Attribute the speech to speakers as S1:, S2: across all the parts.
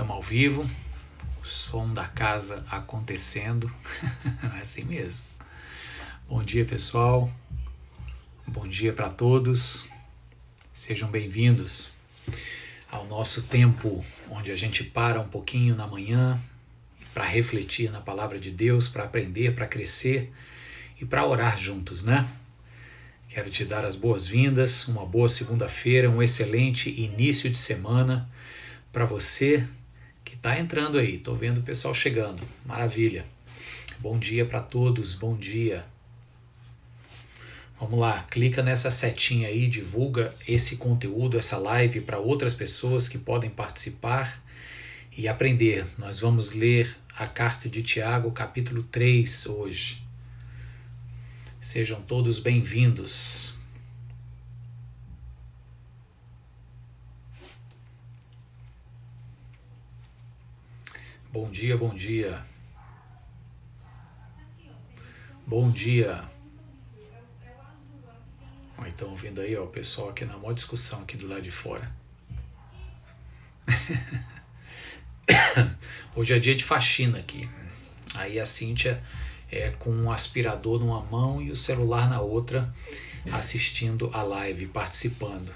S1: Estamos ao vivo, o som da casa acontecendo, é assim mesmo. Bom dia, pessoal, bom dia para todos, sejam bem-vindos ao nosso tempo onde a gente para um pouquinho na manhã para refletir na palavra de Deus, para aprender, para crescer e para orar juntos, né? Quero te dar as boas-vindas, uma boa segunda-feira, um excelente início de semana para você que está entrando aí. Estou vendo o pessoal chegando, maravilha. Bom dia para todos, bom dia. Vamos lá, clica nessa setinha aí, divulga esse conteúdo, essa live para outras pessoas que podem participar e aprender. Nós vamos ler a carta de Tiago, capítulo 3 hoje. Sejam todos bem-vindos. Bom dia, bom dia. Bom dia. Estão ouvindo aí, ó, o pessoal aqui na maior discussão aqui do lado de fora. Hoje é dia de faxina aqui. Aí a Cíntia com um aspirador numa mão e o celular na outra, assistindo a live, participando.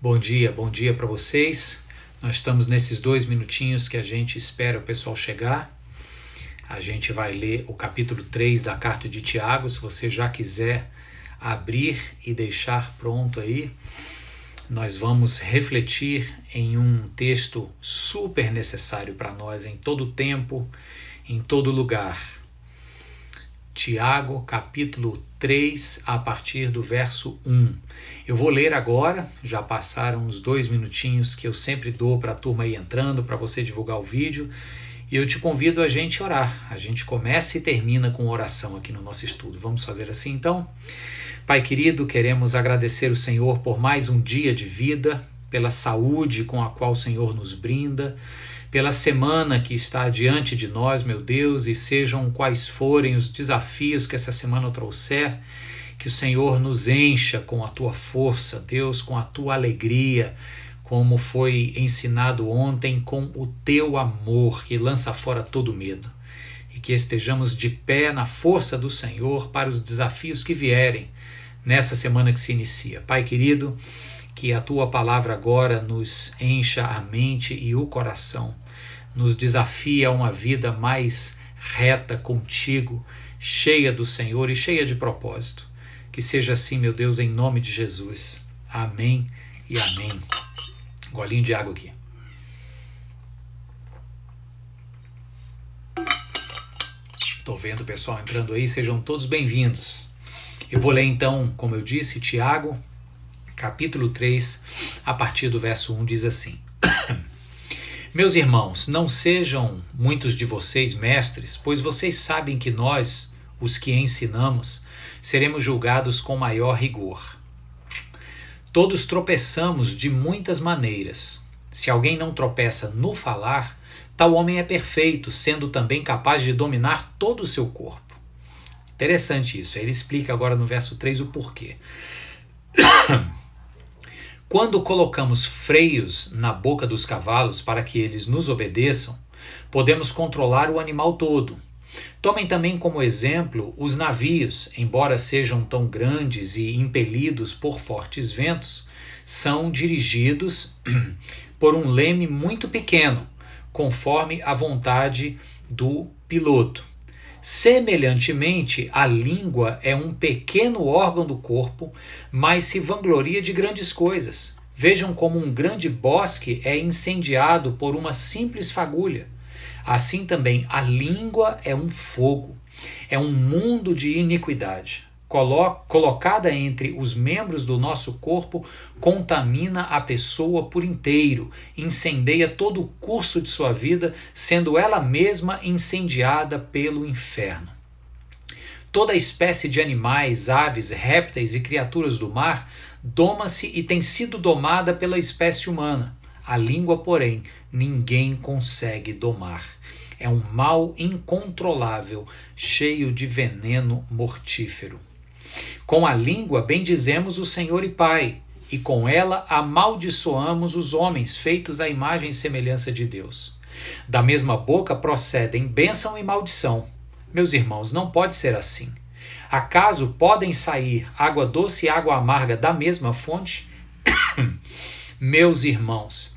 S1: Bom dia para vocês. Nós estamos nesses 2 minutinhos que a gente espera o pessoal chegar. A gente vai ler o capítulo 3 da carta de Tiago. Se você já quiser abrir e deixar pronto aí, nós vamos refletir em um texto super necessário para nós em todo tempo, em todo lugar. Tiago, capítulo 3, a partir do verso 1. Eu vou ler agora, já passaram uns 2 minutinhos que eu sempre dou para a turma aí entrando, para você divulgar o vídeo, e eu te convido a gente orar. A gente começa e termina com oração aqui no nosso estudo. Vamos fazer assim então? Pai querido, queremos agradecer o Senhor por mais um dia de vida, pela saúde com a qual o Senhor nos brinda, pela semana que está diante de nós, meu Deus, e sejam quais forem os desafios que essa semana trouxer, que o Senhor nos encha com a tua força, Deus, com a tua alegria, como foi ensinado ontem, com o teu amor que lança fora todo medo. E que estejamos de pé na força do Senhor para os desafios que vierem nessa semana que se inicia. Pai querido, que a tua palavra agora nos encha a mente e o coração, nos desafia a uma vida mais reta contigo, cheia do Senhor e cheia de propósito. Que seja assim, meu Deus, em nome de Jesus. Amém e amém. Golinho de água aqui. Estou vendo o pessoal entrando aí, sejam todos bem-vindos. Eu vou ler então, como eu disse, Tiago, capítulo 3, a partir do verso 1, diz assim: Meus irmãos, não sejam muitos de vocês mestres, pois vocês sabem que nós, os que ensinamos, seremos julgados com maior rigor. Todos tropeçamos de muitas maneiras. Se alguém não tropeça no falar, tal homem é perfeito, sendo também capaz de dominar todo o seu corpo. Interessante isso. Ele explica agora no verso 3 o porquê. Quando colocamos freios na boca dos cavalos para que eles nos obedeçam, podemos controlar o animal todo. Tomem também como exemplo os navios, embora sejam tão grandes e impelidos por fortes ventos, são dirigidos por um leme muito pequeno, conforme a vontade do piloto. Semelhantemente, a língua é um pequeno órgão do corpo, mas se vangloria de grandes coisas. Vejam como um grande bosque é incendiado por uma simples fagulha. Assim também a língua é um fogo, é um mundo de iniquidade. Colocada entre os membros do nosso corpo, contamina a pessoa por inteiro, incendeia todo o curso de sua vida, sendo ela mesma incendiada pelo inferno. Toda espécie de animais, aves, répteis e criaturas do mar doma-se e tem sido domada pela espécie humana. A língua, porém, ninguém consegue domar. É um mal incontrolável, cheio de veneno mortífero. Com a língua bendizemos o Senhor e Pai, e com ela amaldiçoamos os homens feitos à imagem e semelhança de Deus. Da mesma boca procedem bênção e maldição. Meus irmãos, não pode ser assim. Acaso podem sair água doce e água amarga da mesma fonte? Meus irmãos,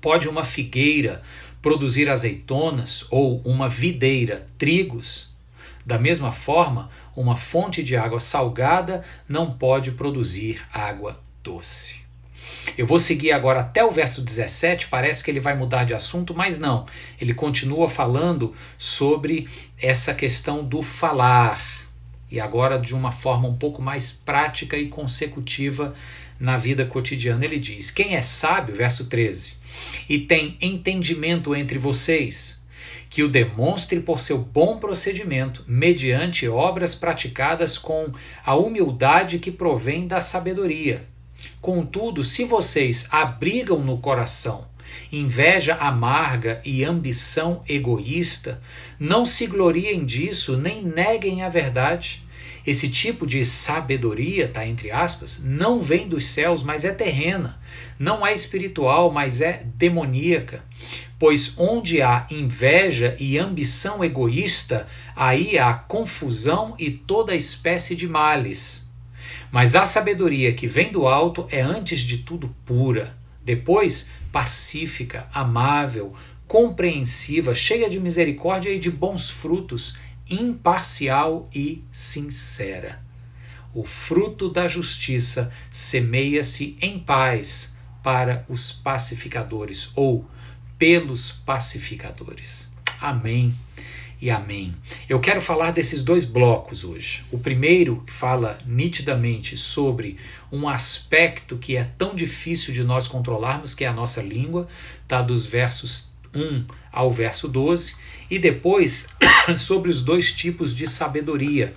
S1: pode uma figueira produzir azeitonas ou uma videira trigos? Da mesma forma, uma fonte de água salgada não pode produzir água doce. Eu vou seguir agora até o verso 17, parece que ele vai mudar de assunto, mas não. Ele continua falando sobre essa questão do falar, e agora de uma forma um pouco mais prática e consecutiva na vida cotidiana. Ele diz: quem é sábio, verso 13, e tem entendimento entre vocês, que o demonstre por seu bom procedimento, mediante obras praticadas com a humildade que provém da sabedoria. Contudo, se vocês abrigam no coração inveja amarga e ambição egoísta, não se gloriem disso, nem neguem a verdade. Esse tipo de sabedoria, tá entre aspas, não vem dos céus, mas é terrena. Não é espiritual, mas é demoníaca. Pois onde há inveja e ambição egoísta, aí há confusão e toda espécie de males. Mas a sabedoria que vem do alto é antes de tudo pura, depois pacífica, amável, compreensiva, cheia de misericórdia e de bons frutos, imparcial e sincera. O fruto da justiça semeia-se em paz para os pacificadores, ou pelos pacificadores. Amém e amém. Eu quero falar desses dois blocos hoje. O primeiro fala nitidamente sobre um aspecto que é tão difícil de nós controlarmos, que é a nossa língua, tá? Dos versos 1 ao verso 12, e depois sobre os dois tipos de sabedoria,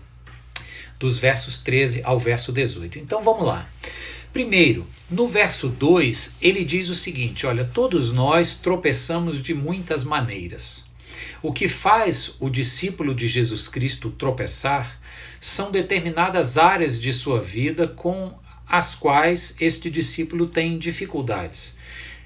S1: dos versos 13 ao verso 18. Então vamos lá. Primeiro, no verso 2, ele diz o seguinte: olha, todos nós tropeçamos de muitas maneiras. O que faz o discípulo de Jesus Cristo tropeçar são determinadas áreas de sua vida com as quais este discípulo tem dificuldades.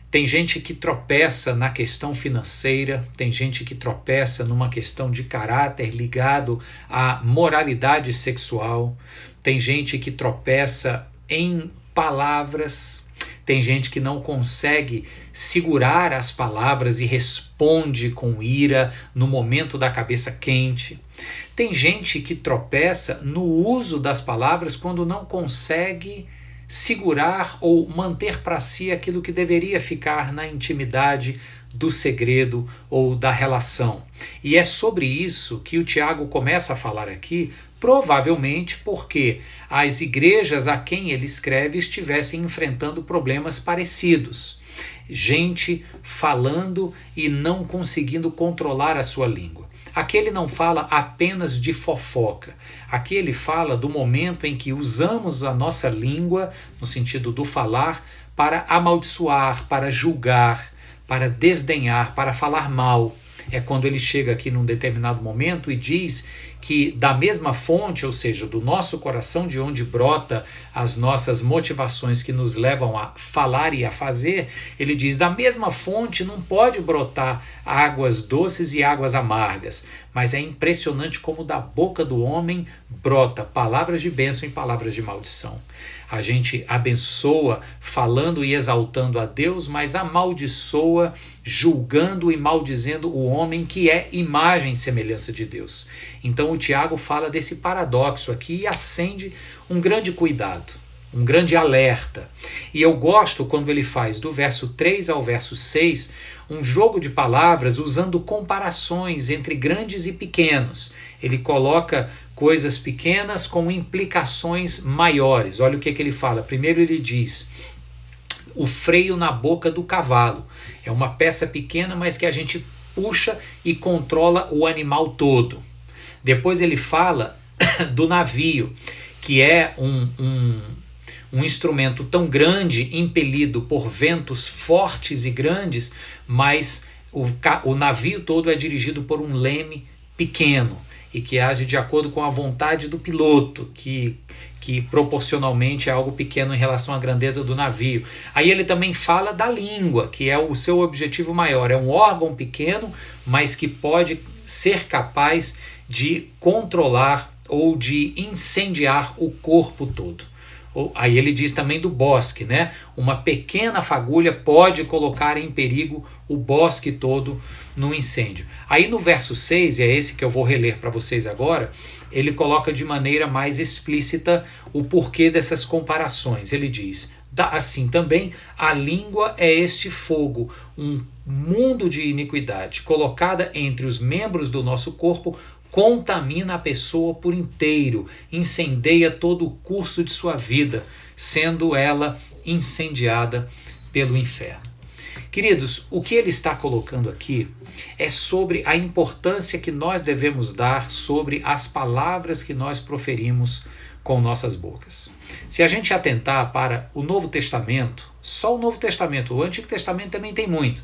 S1: Tem gente que tropeça na questão financeira, tem gente que tropeça numa questão de caráter ligado à moralidade sexual, tem gente que tropeça em palavras, tem gente que não consegue segurar as palavras e responde com ira no momento da cabeça quente. Tem gente que tropeça no uso das palavras quando não consegue segurar ou manter para si aquilo que deveria ficar na intimidade do segredo ou da relação. E é sobre isso que o Tiago começa a falar aqui, provavelmente porque as igrejas a quem ele escreve estivessem enfrentando problemas parecidos. Gente falando e não conseguindo controlar a sua língua. Aqui ele não fala apenas de fofoca. Aqui ele fala do momento em que usamos a nossa língua, no sentido do falar, para amaldiçoar, para julgar, para desdenhar, para falar mal. É quando ele chega aqui num determinado momento e diz que da mesma fonte, ou seja, do nosso coração, de onde brota as nossas motivações que nos levam a falar e a fazer, ele diz, da mesma fonte não pode brotar águas doces e águas amargas, mas é impressionante como da boca do homem brota palavras de bênção e palavras de maldição. A gente abençoa falando e exaltando a Deus, mas amaldiçoa julgando e maldizendo o homem que é imagem e semelhança de Deus. Então o Tiago fala desse paradoxo aqui e acende um grande cuidado, um grande alerta. E eu gosto quando ele faz do verso 3 ao verso 6 um jogo de palavras usando comparações entre grandes e pequenos. Ele coloca coisas pequenas com implicações maiores. Olha o que ele fala. Primeiro ele diz: o freio na boca do cavalo. É uma peça pequena, mas que a gente puxa e controla o animal todo. Depois ele fala do navio, que é um instrumento tão grande, impelido por ventos fortes e grandes, mas o navio todo é dirigido por um leme pequeno. e que age de acordo com a vontade do piloto, que proporcionalmente é algo pequeno em relação à grandeza do navio. Aí ele também fala da língua, que é o seu objetivo maior. É um órgão pequeno, mas que pode ser capaz de controlar ou de incendiar o corpo todo. Aí ele diz também do bosque, né? Uma pequena fagulha pode colocar em perigo o bosque todo no incêndio. Aí no verso 6, e é esse que eu vou reler para vocês agora, ele coloca de maneira mais explícita o porquê dessas comparações. Ele diz: assim também a língua é este fogo, um mundo de iniquidade, colocada entre os membros do nosso corpo, contamina a pessoa por inteiro, incendeia todo o curso de sua vida, sendo ela incendiada pelo inferno. Queridos, o que ele está colocando aqui é sobre a importância que nós devemos dar sobre as palavras que nós proferimos com nossas bocas. Se a gente atentar para o Novo Testamento, só o Novo Testamento, o Antigo Testamento também tem muito,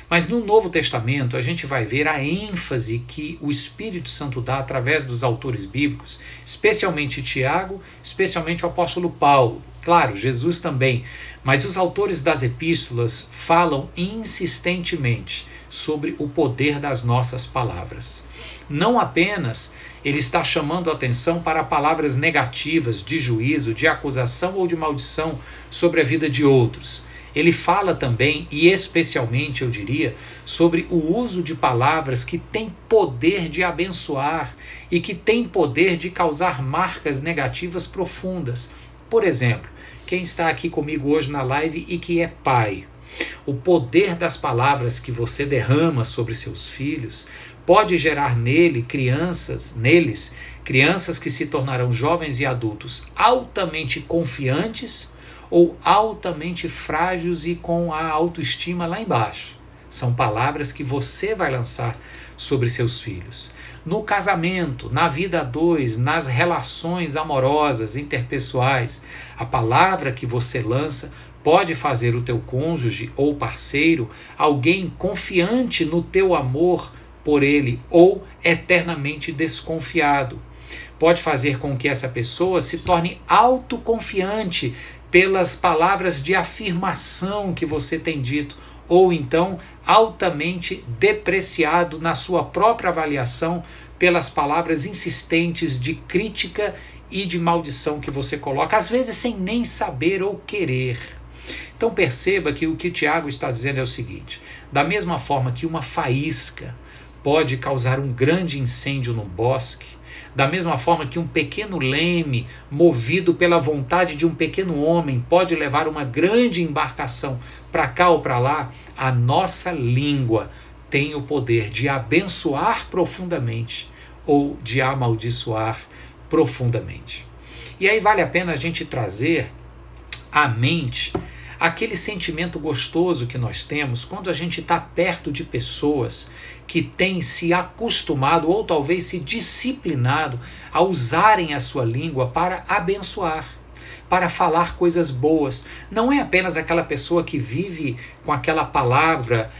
S1: mas no Novo Testamento a gente vai ver a ênfase que o Espírito Santo dá através dos autores bíblicos, especialmente Tiago, especialmente o apóstolo Paulo, claro, Jesus também, mas os autores das epístolas falam insistentemente sobre o poder das nossas palavras. Não apenas ele está chamando a atenção para palavras negativas de juízo, de acusação ou de maldição sobre a vida de outros. Ele fala também, e especialmente eu diria, sobre o uso de palavras que têm poder de abençoar e que têm poder de causar marcas negativas profundas. Por exemplo, quem está aqui comigo hoje na live e que é pai, o poder das palavras que você derrama sobre seus filhos pode gerar neles crianças que se tornarão jovens e adultos altamente confiantes ou altamente frágeis e com a autoestima lá embaixo. São palavras que você vai lançar sobre seus filhos. No casamento, na vida a dois, nas relações amorosas, interpessoais, a palavra que você lança pode fazer o teu cônjuge ou parceiro alguém confiante no teu amor por ele ou eternamente desconfiado. Pode fazer com que essa pessoa se torne autoconfiante pelas palavras de afirmação que você tem dito, ou então altamente depreciado na sua própria avaliação pelas palavras insistentes de crítica e de maldição que você coloca, às vezes sem nem saber ou querer. Então perceba que o que Tiago está dizendo é o seguinte: da mesma forma que uma faísca pode causar um grande incêndio no bosque, da mesma forma que um pequeno leme, movido pela vontade de um pequeno homem, pode levar uma grande embarcação para cá ou para lá, a nossa língua tem o poder de abençoar profundamente ou de amaldiçoar profundamente. E aí vale a pena a gente trazer à mente aquele sentimento gostoso que nós temos quando a gente está perto de pessoas que têm se acostumado ou talvez se disciplinado a usarem a sua língua para abençoar, para falar coisas boas. Não é apenas aquela pessoa que vive com aquela palavra,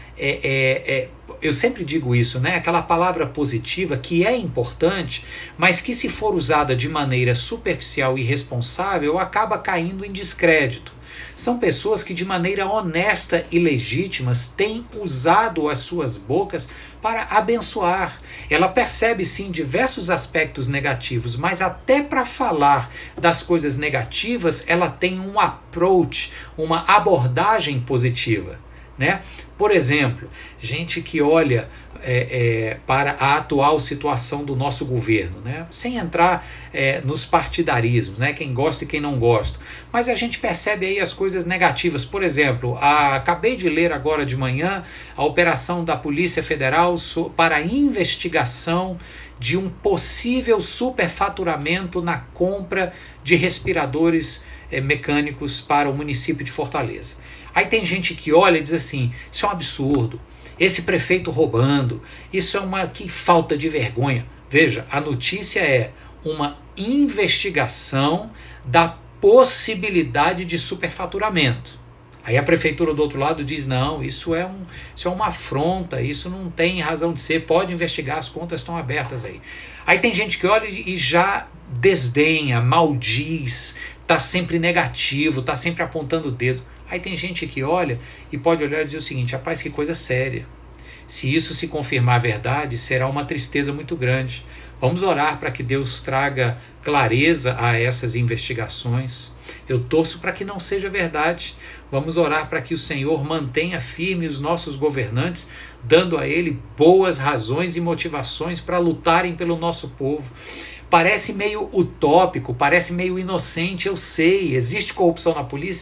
S1: eu sempre digo isso, né? Aquela palavra positiva que é importante, mas que se for usada de maneira superficial e irresponsável, acaba caindo em descrédito. São pessoas que de maneira honesta e legítima têm usado as suas bocas para abençoar. Ela percebe sim diversos aspectos negativos, mas até para falar das coisas negativas, ela tem um approach, uma abordagem positiva, né? Por exemplo, gente que olha para a atual situação do nosso governo, né? Sem entrar nos partidarismos, né? Quem gosta e quem não gosta, mas a gente percebe aí as coisas negativas. Por exemplo, acabei de ler agora de manhã a operação da Polícia Federal para a investigação de um possível superfaturamento na compra de respiradores mecânicos para o município de Fortaleza. Aí tem gente que olha e diz assim: isso é um absurdo, esse prefeito roubando, isso é que falta de vergonha. Veja, a notícia é uma investigação da possibilidade de superfaturamento. Aí a prefeitura do outro lado diz, não, isso é uma afronta, isso não tem razão de ser, pode investigar, as contas estão abertas aí. Aí tem gente que olha e já desdenha, maldiz, está sempre negativo, está sempre apontando o dedo. Aí tem gente que olha e pode olhar e dizer o seguinte, rapaz, que coisa séria. Se isso se confirmar verdade, será uma tristeza muito grande. Vamos orar para que Deus traga clareza a essas investigações. Eu torço para que não seja verdade. Vamos orar para que o Senhor mantenha firme os nossos governantes, dando a ele boas razões e motivações para lutarem pelo nosso povo. Parece meio utópico, parece meio inocente, eu sei. Existe corrupção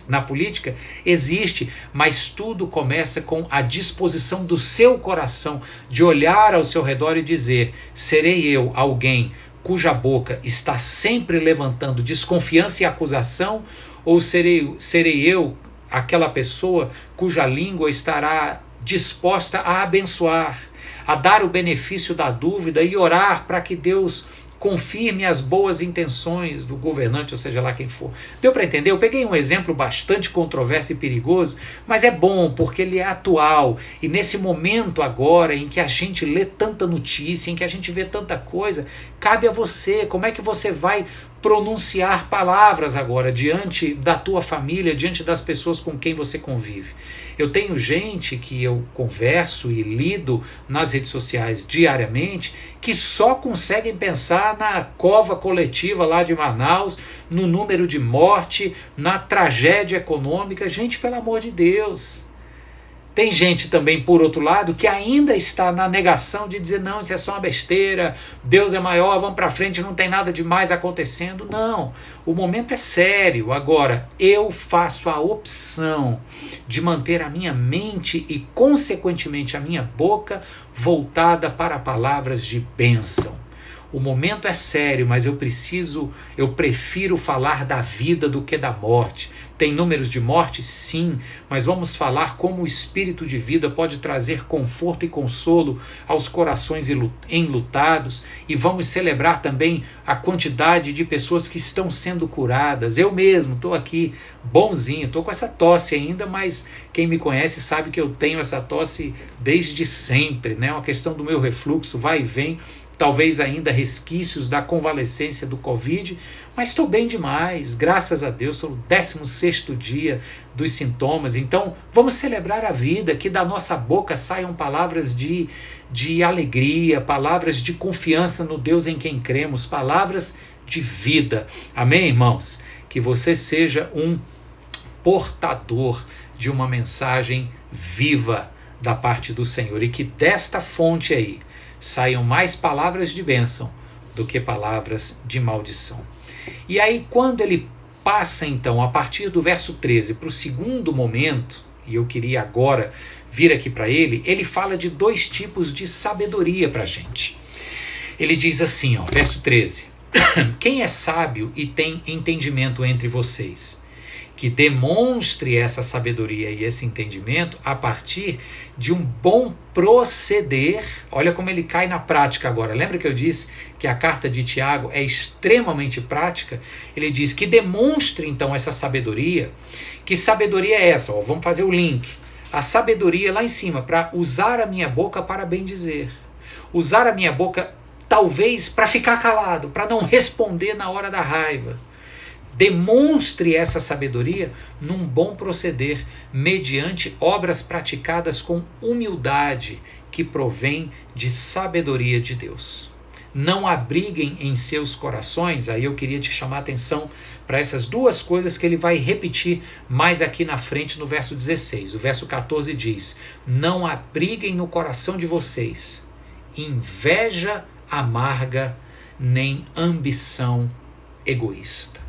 S1: na política? Existe, mas tudo começa com a disposição do seu coração de olhar ao seu redor e dizer, serei eu alguém cuja boca está sempre levantando desconfiança e acusação, ou serei eu aquela pessoa cuja língua estará disposta a abençoar, a dar o benefício da dúvida e orar para que Deus confirme as boas intenções do governante, ou seja lá quem for. Deu para entender? Eu peguei um exemplo bastante controverso e perigoso, mas é bom porque ele é atual. E nesse momento agora em que a gente lê tanta notícia, em que a gente vê tanta coisa, cabe a você. Como é que você vai pronunciar palavras agora diante da tua família, diante das pessoas com quem você convive? Eu tenho gente que eu converso e lido nas redes sociais diariamente que só conseguem pensar na cova coletiva lá de Manaus, no número de morte, na tragédia econômica. Gente, pelo amor de Deus. Tem gente também, por outro lado, que ainda está na negação de dizer, não, isso é só uma besteira, Deus é maior, vamos para frente, não tem nada demais acontecendo. Não, o momento é sério. Agora, eu faço a opção de manter a minha mente e, consequentemente, a minha boca voltada para palavras de bênção. O momento é sério, mas eu prefiro falar da vida do que da morte. Tem números de morte? Sim, mas vamos falar como o espírito de vida pode trazer conforto e consolo aos corações enlutados, e vamos celebrar também a quantidade de pessoas que estão sendo curadas. Eu mesmo estou aqui bonzinho, estou com essa tosse ainda, mas quem me conhece sabe que eu tenho essa tosse desde sempre, né? Uma questão do meu refluxo, vai e vem, talvez ainda resquícios da convalescência do Covid, mas estou bem demais, graças a Deus, estou no 16º dia dos sintomas. Então vamos celebrar a vida, que da nossa boca saiam palavras de alegria, palavras de confiança no Deus em quem cremos, palavras de vida. Amém, irmãos? Que você seja um portador de uma mensagem viva da parte do Senhor, e que desta fonte aí saiam mais palavras de bênção do que palavras de maldição. E aí, quando ele passa, então, a partir do verso 13 para o segundo momento, e eu queria agora vir aqui para ele fala de dois tipos de sabedoria para a gente. Ele diz assim, ó, verso 13, quem é sábio e tem entendimento entre vocês? Que demonstre essa sabedoria e esse entendimento a partir de um bom proceder. Olha como ele cai na prática agora. Lembra que eu disse que a carta de Tiago é extremamente prática? Ele diz que demonstre então essa sabedoria. Que sabedoria é essa? Ó, vamos fazer o link. A sabedoria lá em cima, para usar a minha boca para bem dizer. Usar a minha boca talvez para ficar calado, para não responder na hora da raiva. Demonstre essa sabedoria num bom proceder, mediante obras praticadas com humildade, que provém de sabedoria de Deus. Não abriguem em seus corações, aí eu queria te chamar a atenção para essas duas coisas que ele vai repetir mais aqui na frente no verso 16. O verso 14 diz, não abriguem no coração de vocês inveja amarga, nem ambição egoísta.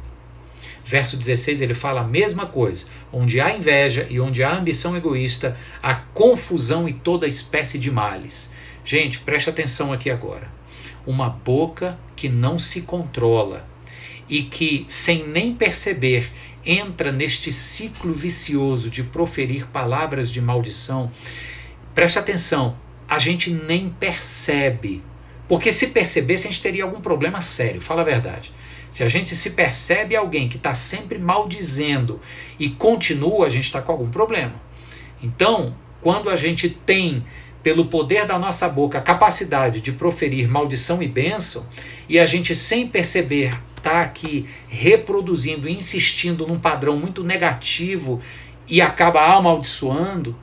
S1: Verso 16 ele fala a mesma coisa, onde há inveja e onde há ambição egoísta, há confusão e toda espécie de males. Gente, preste atenção aqui agora. Uma boca que não se controla e que, sem nem perceber, entra neste ciclo vicioso de proferir palavras de maldição. Preste atenção, a gente nem percebe, Porque se percebesse, a gente teria algum problema sério, fala a verdade. Se a gente se percebe alguém que está sempre maldizendo e continua, a gente está com algum problema. Então, quando a gente tem, pelo poder da nossa boca, a capacidade de proferir maldição e bênção, e a gente sem perceber está aqui reproduzindo, insistindo num padrão muito negativo e acaba amaldiçoando,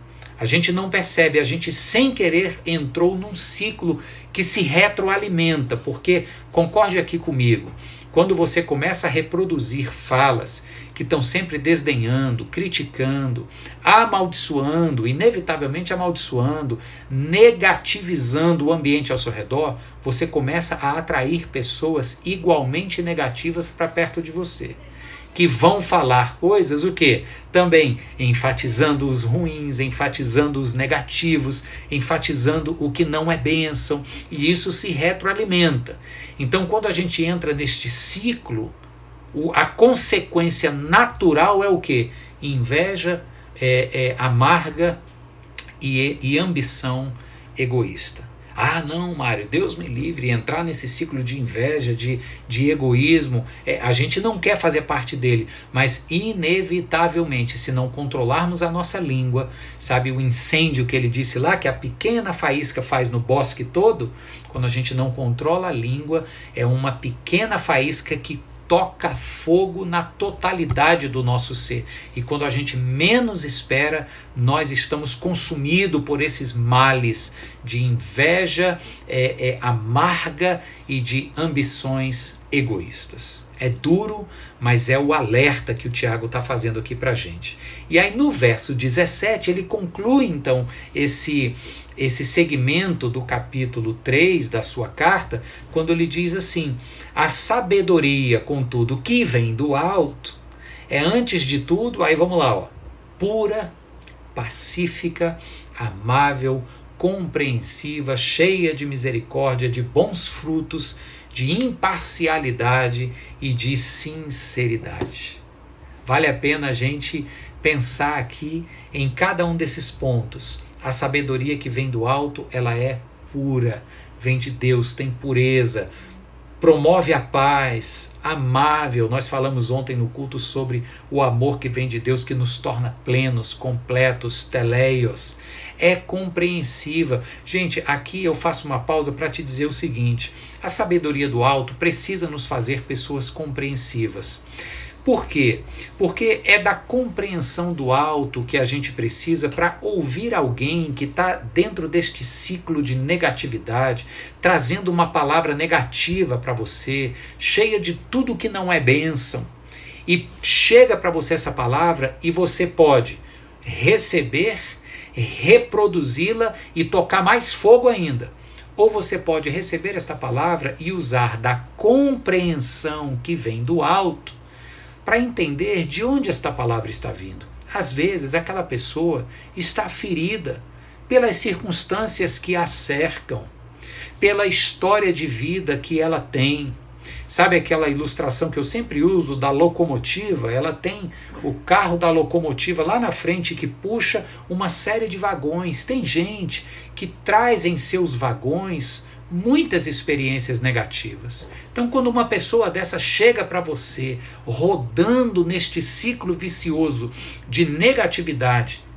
S1: a gente não percebe, a gente sem querer entrou num ciclo que se retroalimenta, porque, concorde aqui comigo, quando você começa a reproduzir falas que estão sempre desdenhando, criticando, amaldiçoando, inevitavelmente amaldiçoando, negativizando o ambiente ao seu redor, você começa a atrair pessoas igualmente negativas para perto de você, que vão falar coisas, o quê? Também enfatizando os ruins, enfatizando os negativos, enfatizando o que não é bênção, e isso se retroalimenta. Então, quando a gente entra neste ciclo, a consequência natural é o quê? Inveja amarga e ambição egoísta. Ah, não, Mário, Deus me livre, entrar nesse ciclo de inveja, de egoísmo, a gente não quer fazer parte dele, mas inevitavelmente, se não controlarmos a nossa língua, sabe o incêndio que ele disse lá, que a pequena faísca faz no bosque todo, quando a gente não controla a língua, é uma pequena faísca que toca fogo na totalidade do nosso ser. E quando a gente menos espera, nós estamos consumidos por esses males de inveja amarga e de ambições egoístas. É duro, mas é o alerta que o Tiago está fazendo aqui para a gente. E aí no verso 17 ele conclui então esse segmento do capítulo 3 da sua carta, quando ele diz assim: a sabedoria, contudo, que vem do alto, é antes de tudo, aí vamos lá, ó, pura, pacífica, amável, compreensiva, cheia de misericórdia, de bons frutos, de imparcialidade e de sinceridade. Vale a pena a gente pensar aqui em cada um desses pontos. A sabedoria que vem do alto, ela é pura, vem de Deus, tem pureza, promove a paz, amável. Nós falamos ontem no culto sobre o amor que vem de Deus, que nos torna plenos, completos, teleios. É compreensiva. Gente, aqui eu faço uma pausa para te dizer o seguinte: a sabedoria do alto precisa nos fazer pessoas compreensivas. Por quê? Porque é da compreensão do alto que a gente precisa para ouvir alguém que está dentro deste ciclo de negatividade, trazendo uma palavra negativa para você, cheia de tudo que não é bênção. E chega para você essa palavra e você pode receber, reproduzi-la e tocar mais fogo ainda. Ou você pode receber esta palavra e usar da compreensão que vem do alto para entender de onde esta palavra está vindo. Às vezes aquela pessoa está ferida pelas circunstâncias que a cercam, pela história de vida que ela tem. Sabe aquela ilustração que eu sempre uso da locomotiva? Ela tem o carro da locomotiva lá na frente que puxa uma série de vagões. Tem gente que traz em seus vagões muitas experiências negativas. Então, quando uma pessoa dessa chega para você rodando neste ciclo vicioso de negatividade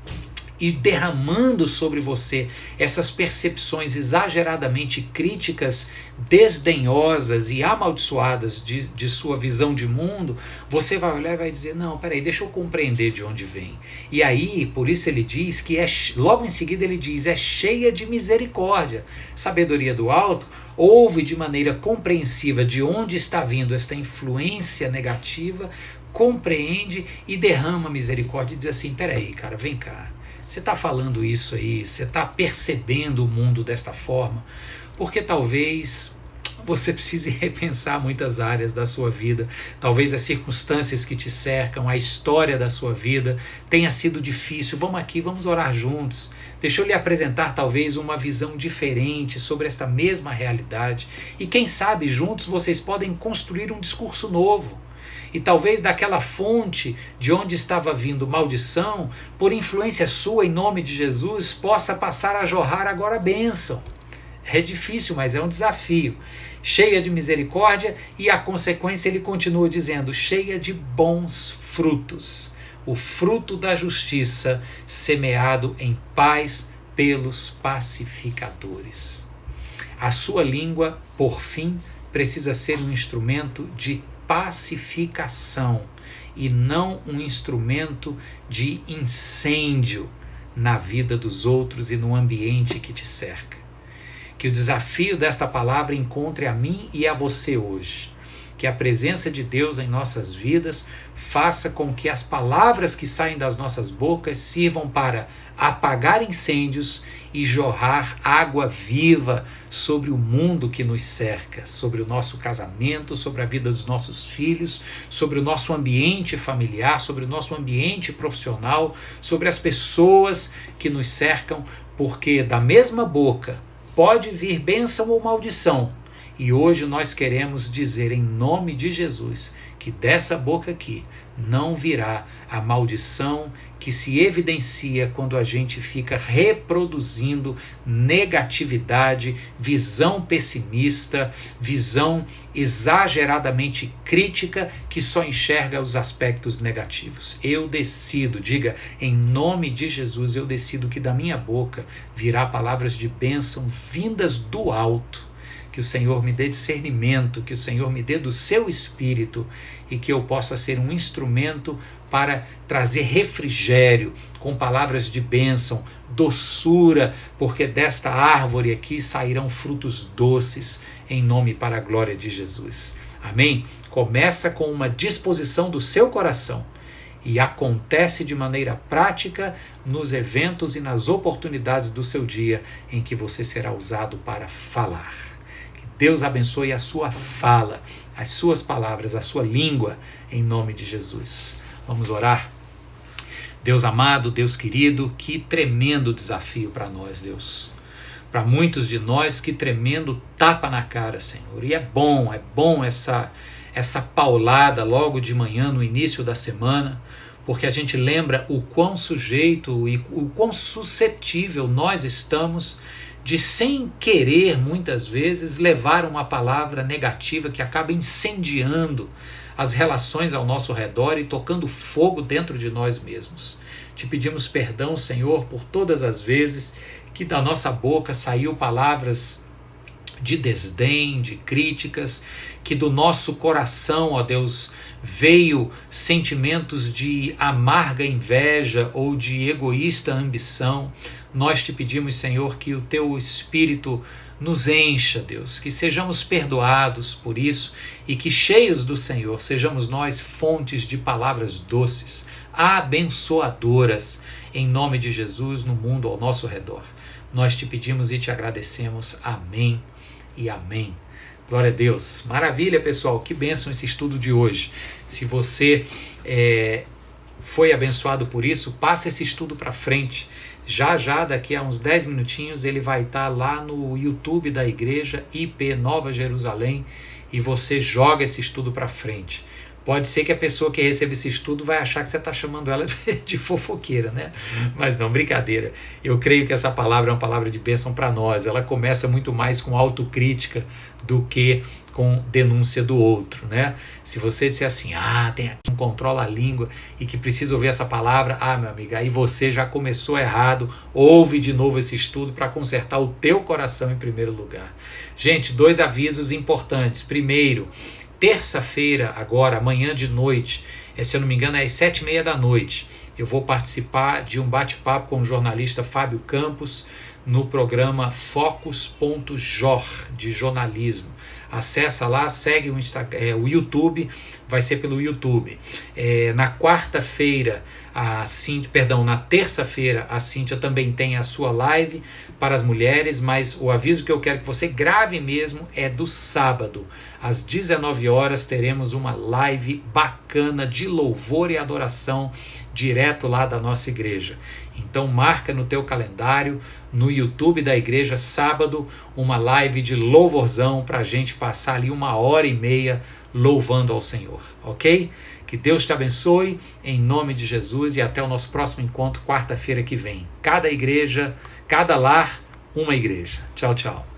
S1: e derramando sobre você essas percepções exageradamente críticas, desdenhosas e amaldiçoadas de sua visão de mundo, você vai olhar e vai dizer: não, peraí, deixa eu compreender de onde vem. E aí, por isso ele diz que logo em seguida ele diz, é cheia de misericórdia. Sabedoria do alto ouve de maneira compreensiva de onde está vindo esta influência negativa, compreende e derrama misericórdia e diz assim: peraí, cara, vem cá. Você está falando isso aí, você está percebendo o mundo desta forma, porque talvez você precise repensar muitas áreas da sua vida. Talvez as circunstâncias que te cercam, a história da sua vida tenha sido difícil. Vamos aqui, vamos orar juntos. Deixa eu lhe apresentar talvez uma visão diferente sobre esta mesma realidade. E quem sabe juntos vocês podem construir um discurso novo. E talvez daquela fonte de onde estava vindo maldição, por influência sua, em nome de Jesus, possa passar a jorrar agora bênção. É difícil, mas é um desafio. Cheia de misericórdia, e a consequência ele continua dizendo, cheia de bons frutos. O fruto da justiça semeado em paz pelos pacificadores. A sua língua, por fim, precisa ser um instrumento de pacificação e não um instrumento de incêndio na vida dos outros e no ambiente que te cerca. Que o desafio desta palavra encontre a mim e a você hoje. Que a presença de Deus em nossas vidas faça com que as palavras que saem das nossas bocas sirvam para apagar incêndios e jorrar água viva sobre o mundo que nos cerca, sobre o nosso casamento, sobre a vida dos nossos filhos, sobre o nosso ambiente familiar, sobre o nosso ambiente profissional, sobre as pessoas que nos cercam, porque da mesma boca pode vir bênção ou maldição. E hoje nós queremos dizer em nome de Jesus que dessa boca aqui não virá a maldição que se evidencia quando a gente fica reproduzindo negatividade, visão pessimista, visão exageradamente crítica que só enxerga os aspectos negativos. Eu decido, diga em nome de Jesus, eu decido que da minha boca virá palavras de bênção vindas do alto. Que o Senhor me dê discernimento, que o Senhor me dê do seu Espírito e que eu possa ser um instrumento para trazer refrigério com palavras de bênção, doçura, porque desta árvore aqui sairão frutos doces em nome e para a glória de Jesus. Amém? Começa com uma disposição do seu coração e acontece de maneira prática nos eventos e nas oportunidades do seu dia em que você será usado para falar. Deus abençoe a sua fala, as suas palavras, a sua língua, em nome de Jesus. Vamos orar? Deus amado, Deus querido, que tremendo desafio para nós, Deus. Para muitos de nós, que tremendo tapa na cara, Senhor. E é bom essa paulada logo de manhã, no início da semana, porque a gente lembra o quão sujeito e o quão suscetível nós estamos de, sem querer, muitas vezes, levar uma palavra negativa que acaba incendiando as relações ao nosso redor e tocando fogo dentro de nós mesmos. Te pedimos perdão, Senhor, por todas as vezes que da nossa boca saiu palavras de desdém, de críticas, que do nosso coração, ó Deus, veio sentimentos de amarga inveja ou de egoísta ambição. Nós te pedimos, Senhor, que o teu Espírito nos encha, Deus, que sejamos perdoados por isso e que, cheios do Senhor, sejamos nós fontes de palavras doces, abençoadoras, em nome de Jesus, no mundo ao nosso redor. Nós te pedimos e te agradecemos. Amém e amém. Glória a Deus. Maravilha, pessoal. Que bênção esse estudo de hoje. Se você foi abençoado por isso, passa esse estudo para frente. Já daqui a uns 10 minutinhos, ele vai estar lá no YouTube da igreja IP Nova Jerusalém e você joga esse estudo para frente. Pode ser que a pessoa que recebe esse estudo vai achar que você está chamando ela de fofoqueira, né? Mas não, brincadeira. Eu creio que essa palavra é uma palavra de bênção para nós. Ela começa muito mais com autocrítica do que com denúncia do outro, né? Se você disser assim, tem aqui um controla a língua e que precisa ouvir essa palavra, meu amigo, aí você já começou errado. Ouve de novo esse estudo para consertar o teu coração em primeiro lugar. Gente, 2 avisos importantes. Primeiro, terça-feira, agora, amanhã de noite, se eu não me engano é às 7h30 da noite, eu vou participar de um bate-papo com o jornalista Fábio Campos no programa Focus.jor, de jornalismo. Acessa lá, segue o YouTube, vai ser pelo YouTube. Na quarta-feira, na terça-feira, a Cíntia também tem a sua live para as mulheres, mas o aviso que eu quero que você grave mesmo é do sábado. Às 19 horas teremos uma live bacana de louvor e adoração direto lá da nossa igreja. Então marca no teu calendário, no YouTube da igreja, sábado, uma live de louvorzão para a gente passar ali 1h30 louvando ao Senhor, ok? Que Deus te abençoe, em nome de Jesus, e até o nosso próximo encontro, quarta-feira que vem. Cada igreja, cada lar, uma igreja. Tchau, tchau.